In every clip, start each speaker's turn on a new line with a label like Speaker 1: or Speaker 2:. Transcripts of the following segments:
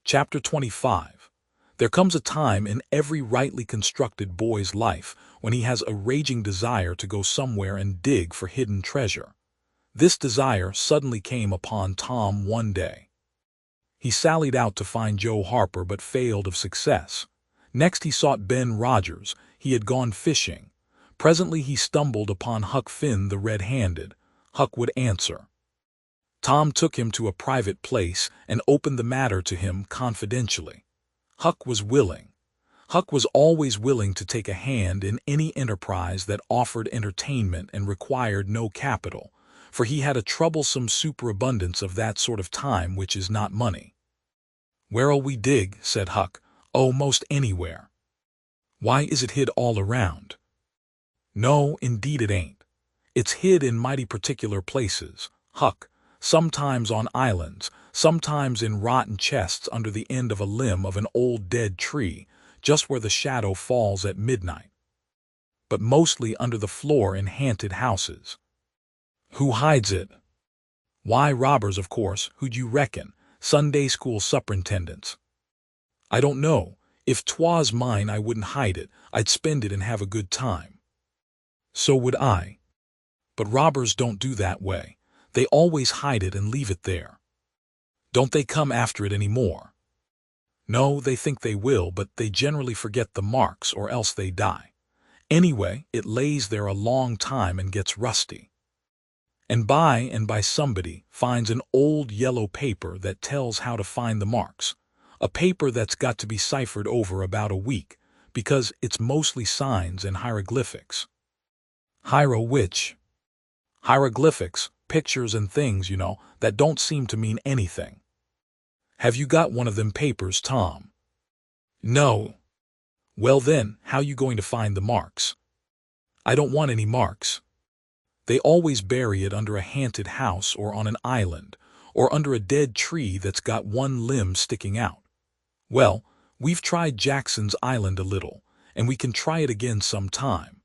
Speaker 1: Chapter 25. There comes a time in every rightly constructed boy's life when he has a raging desire to go somewhere and dig for hidden treasure. This desire suddenly came upon Tom one day. He sallied out to find Joe Harper but failed of success. Next he sought Ben Rogers. He had gone fishing. Presently he stumbled upon Huck Finn the red-handed. Huck would answer. Tom took him to a private place and opened the matter to him confidentially. Huck was willing. Huck was always willing to take a hand in any enterprise that offered entertainment and required no capital, for he had a troublesome superabundance of that sort of time which is not money. "Where'll we dig?" said Huck. "Oh, most anywhere." "Why, is it hid all around?" "No, indeed it ain't. It's hid in mighty particular places, Huck, sometimes on islands, sometimes in rotten chests under the end of a limb of an old dead tree, just where the shadow falls at midnight. But mostly under the floor in haunted houses." "Who hides it?" "Why, robbers, of course. Who'd you reckon? Sunday school superintendents." "I don't know. If 'twas mine I wouldn't hide it. I'd spend it and have a good time." "So would I. But robbers don't do that way. They always hide it and leave it there." "Don't they come after it any more?" "No, they think they will, but they generally forget the marks or else they die. Anyway, it lays there a long time and gets rusty. And by somebody finds an old yellow paper that tells how to find the marks, a paper that's got to be ciphered over about a week, because it's mostly signs and hieroglyphics." "Which?" "Hieroglyphics, pictures and things, that don't seem to mean anything." "Have you got one of them papers, Tom?" "No." "Well then, how you going to find the marks?" "I don't want any marks." "They always bury it under a haunted house or on an island, or under a dead tree that's got one limb sticking out. Well, we've tried Jackson's Island a little, and we can try it again some time.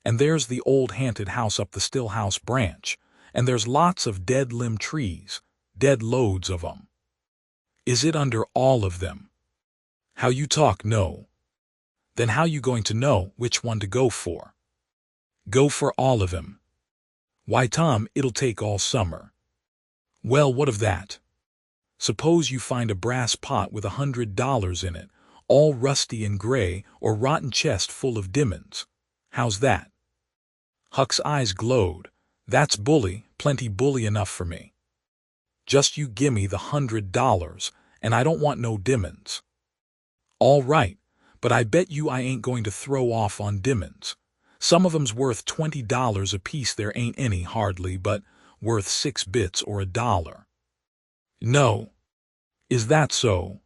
Speaker 1: And there's the old haunted house up the Stillhouse branch, and there's lots of dead limb trees, dead loads of 'em." "Is it under all of them?" "How you talk, no." "Then how you going to know which one to go for?" "Go for all of 'em." "Why, Tom, it'll take all summer." "Well, what of that? Suppose you find a brass pot with $100 in it, all rusty and gray, or rotten chest full of diamonds. How's that?" Huck's eyes glowed. "That's bully, plenty bully enough for me. Just you gimme the $100, and I don't want no diamonds." "All right, but I bet you I ain't going to throw off on diamonds. Some of 'em's worth $20 apiece. There ain't any, hardly, but worth 6 bits or $1. "No." "Is that so?"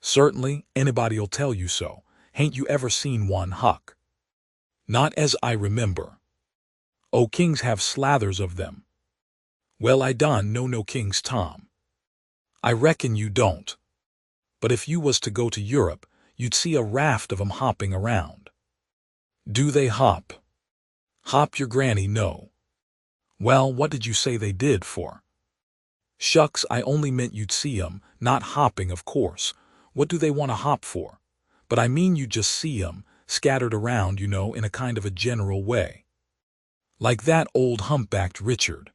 Speaker 1: "Certainly, anybody'll tell you so. Hain't you ever seen one, Huck?" "Not as I remember." "Oh, kings have slathers of them." "Well, I don't know no kings, Tom." "I reckon you don't. But if you was to go to Europe, you'd see a raft of 'em hopping around." "Do they hop?" "Hop your granny, no." "Well, what did you say they did for?" "Shucks, I only meant you'd see 'em, not hopping, of course. What do they want to hop for? But I mean you just see 'em, scattered around, in a kind of a general way. Like that old humpbacked Richard."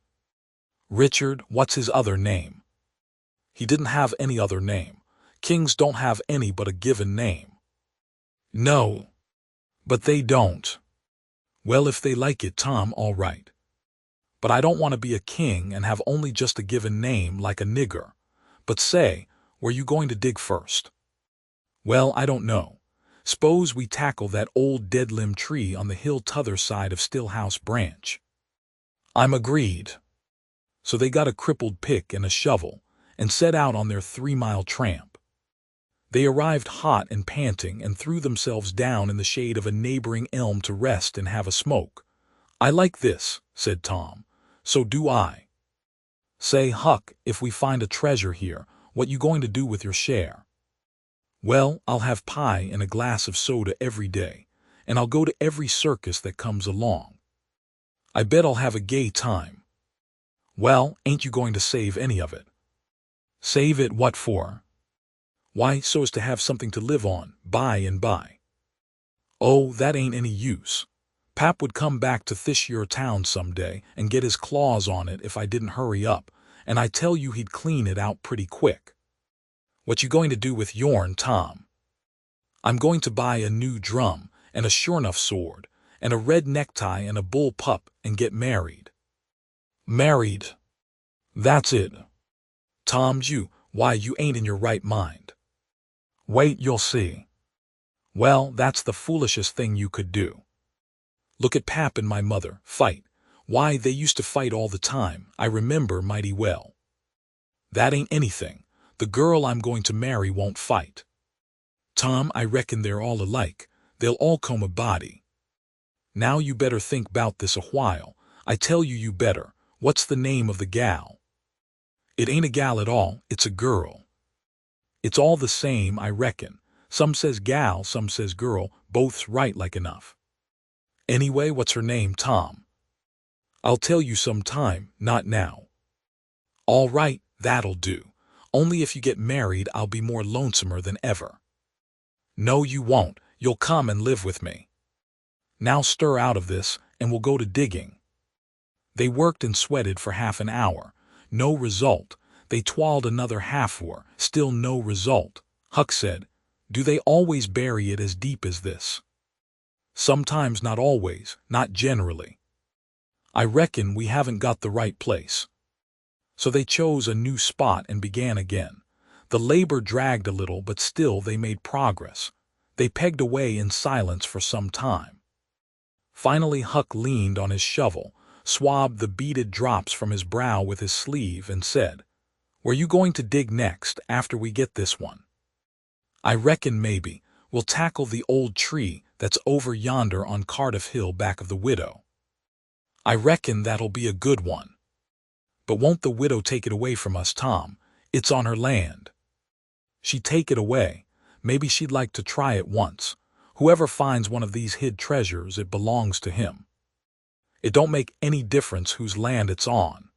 Speaker 1: "Richard, what's his other name?" "He didn't have any other name. Kings don't have any but a given name." "No." "But they don't." "Well, if they like it, Tom, all right. But I don't want to be a king and have only just a given name like a nigger. But say, where you going to dig first?" "Well, I don't know. S'pose we tackle that old dead limb tree on the hill t'other side of Stillhouse branch." "I'm agreed." So they got a crippled pick and a shovel, and set out on their 3-mile tramp. They arrived hot and panting and threw themselves down in the shade of a neighboring elm to rest and have a smoke. "I like this," said Tom. "So do I. Say, Huck, if we find a treasure here, what you going to do with your share?" "Well, I'll have pie and a glass of soda every day, and I'll go to every circus that comes along. I bet I'll have a gay time." "Well, ain't you going to save any of it?" "Save it what for?" Why, so as to have something to live on, by and by. Oh, that ain't any use. Pap would come back to this your town some day and get his claws on it if I didn't hurry up, and I tell you he'd clean it out pretty quick. What you going to do with yourn, Tom? I'm going to buy a new drum, and a sure enough sword, and a red necktie and a bull pup, and get married. Married? That's it. Tom, why, you ain't in your right mind. Wait, you'll see. Well, that's the foolishest thing you could do. Look at Pap and my mother, fight. Why, they used to fight all the time, I remember mighty well. That ain't anything. The girl I'm going to marry won't fight. Tom, I reckon they're all alike. They'll all comb a body. Now you better think 'bout this a while. I tell you better. What's the name of the gal? It ain't a gal at all, it's a girl. It's all the same, I reckon. Some says gal, some says girl, both's right like enough. Anyway, what's her name, Tom? I'll tell you some time, not now. All right, that'll do. Only if you get married I'll be more lonesomer than ever. No, you won't. You'll come and live with me. Now stir out of this, and we'll go to digging. They worked and sweated for half an hour. No result. They twirled another half-hour. Still no result. Huck said, "Do they always bury it as deep as this?" Sometimes, not always, not generally. I reckon we haven't got the right place. So they chose a new spot and began again. The labor dragged a little, but still they made progress. They pegged away in silence for some time. Finally Huck leaned on his shovel, swabbed the beaded drops from his brow with his sleeve, and said, "Where you going to dig next, after we get this one?" "I reckon maybe we'll tackle the old tree that's over yonder on Cardiff Hill back of the widow. I reckon that'll be a good one." "But won't the widow take it away from us, Tom? It's on her land." "She'd take it away. Maybe she'd like to try it once. Whoever finds one of these hid treasures, it belongs to him. It don't make any difference whose land it's on."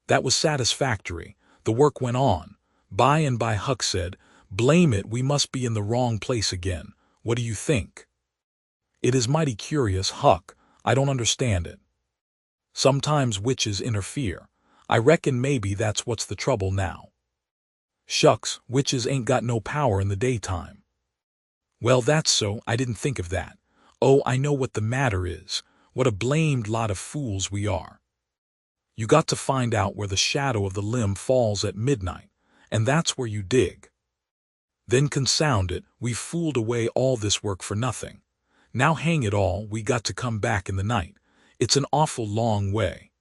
Speaker 1: That was satisfactory. The work went on. By and by Huck said, "Blame it, we must be in the wrong place again. What do you think?" "It is mighty curious, Huck. I don't understand it. Sometimes witches interfere. I reckon maybe that's what's the trouble now." "Shucks, witches ain't got no power in the daytime." "Well, that's so. I didn't think of that. Oh, I know what the matter is. What a blamed lot of fools we are. You got to find out where the shadow of the limb falls at midnight, and that's where you dig. Then consound it, we've fooled away all this work for nothing. Now hang it all, we got to come back in the night. It's an awful long way.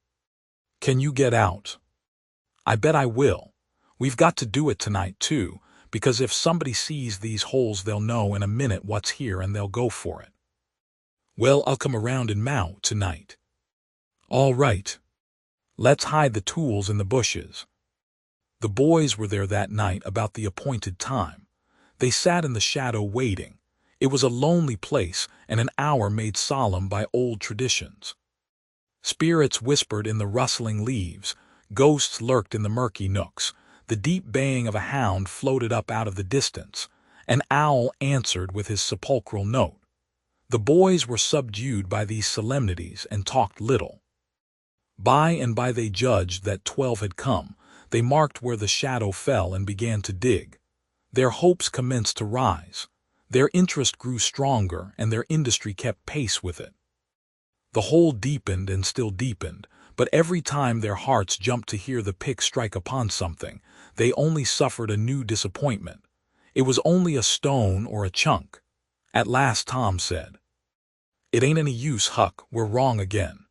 Speaker 1: Can you get out?" "I bet I will. We've got to do it tonight, too, because if somebody sees these holes they'll know in a minute what's here and they'll go for it." "Well, I'll come around and mow tonight." "All right. Let's hide the tools in the bushes." The boys were there that night about the appointed time. They sat in the shadow waiting. It was a lonely place and an hour made solemn by old traditions. Spirits whispered in the rustling leaves. Ghosts lurked in the murky nooks. The deep baying of a hound floated up out of the distance. An owl answered with his sepulchral note. The boys were subdued by these solemnities and talked little. By and by they judged that 12 had come. They marked where the shadow fell and began to dig. Their hopes commenced to rise. Their interest grew stronger and their industry kept pace with it. The hole deepened and still deepened, but every time their hearts jumped to hear the pick strike upon something, they only suffered a new disappointment. It was only a stone or a chunk. At last Tom said, "It ain't any use, Huck, we're wrong again."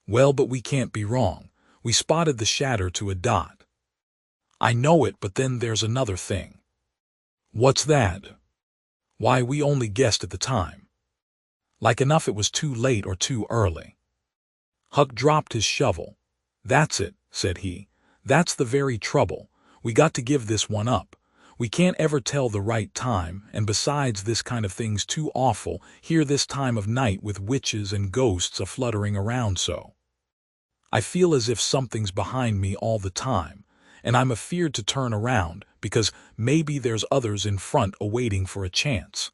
Speaker 1: "Well, but we can't be wrong. We spotted the shatter to a dot." "I know it, but then there's another thing." "What's that?" "Why, we only guessed at the time. Like enough it was too late or too early." Huck dropped his shovel. "That's it," said he. "That's the very trouble. We got to give this one up. We can't ever tell the right time, and besides, this kind of thing's too awful here this time of night with witches and ghosts a-fluttering around so. I feel as if something's behind me all the time, and I'm afeard to turn around because maybe there's others in front awaiting for a chance.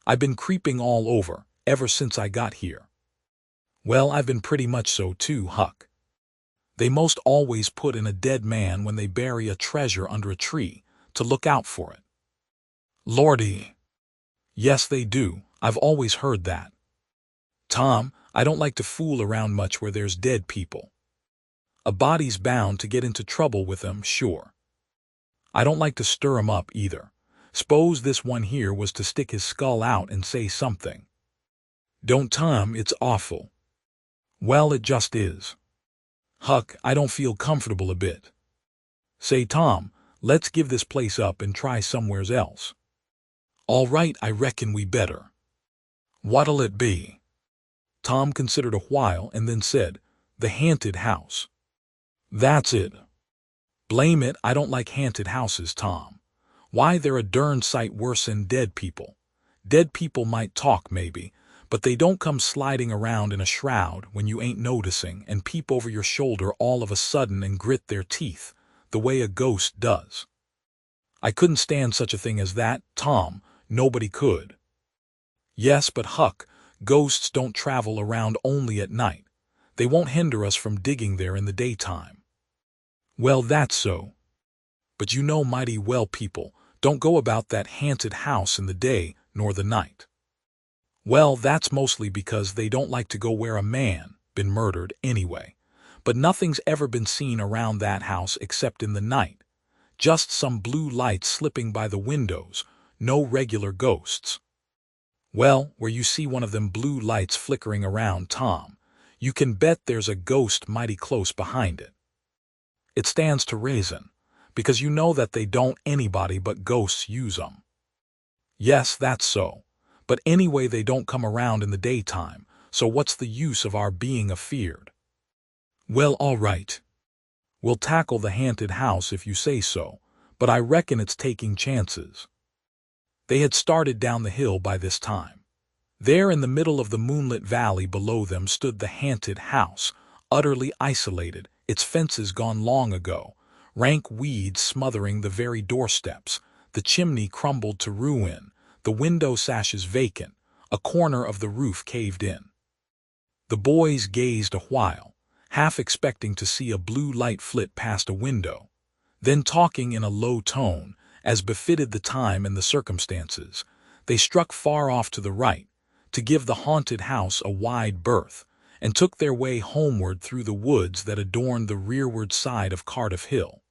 Speaker 1: I've been creeping all over ever since I got here. Well, I've been pretty much so too, Huck. They most always put in a dead man when they bury a treasure under a tree to look out for it. Lordy. Yes, they do. I've always heard that. Tom, I don't like to fool around much where there's dead people. A body's bound to get into trouble with them, sure. I don't like to stir 'em up either. S'pose this one here was to stick his skull out and say something. Don't, Tom, it's awful. Well, it just is. Huck, I don't feel comfortable a bit. Say, Tom, let's give this place up and try somewheres else. All right, I reckon we better. What'll it be? Tom considered a while and then said, the haunted house. That's it. Blame it, I don't like haunted houses, Tom. Why, they're a darn sight worse than dead people. Dead people might talk, maybe, but they don't come sliding around in a shroud when you ain't noticing and peep over your shoulder all of a sudden and grit their teeth, the way a ghost does. I couldn't stand such a thing as that, Tom. Nobody could. Yes, but Huck, ghosts don't travel around only at night. They won't hinder us from digging there in the daytime. Well, that's so. But you know mighty well people don't go about that haunted house in the day nor the night. Well, that's mostly because they don't like to go where a man been murdered anyway. But nothing's ever been seen around that house except in the night. Just some blue lights slipping by the windows, no regular ghosts. Well, where you see one of them blue lights flickering around, Tom, you can bet there's a ghost mighty close behind it. It stands to reason, because you know that they don't anybody but ghosts use 'em. Yes, that's so. But anyway, they don't come around in the daytime, so what's the use of our being afeard? Well, all right. We'll tackle the haunted house if you say so, but I reckon it's taking chances. They had started down the hill by this time. There in the middle of the moonlit valley below them stood the haunted house, utterly isolated, its fences gone long ago, rank weeds smothering the very doorsteps, the chimney crumbled to ruin, the window sashes vacant, a corner of the roof caved in. The boys gazed a while, half expecting to see a blue light flit past a window. Then, talking in a low tone, as befitted the time and the circumstances, they struck far off to the right, to give the haunted house a wide berth, and took their way homeward through the woods that adorned the rearward side of Cardiff Hill.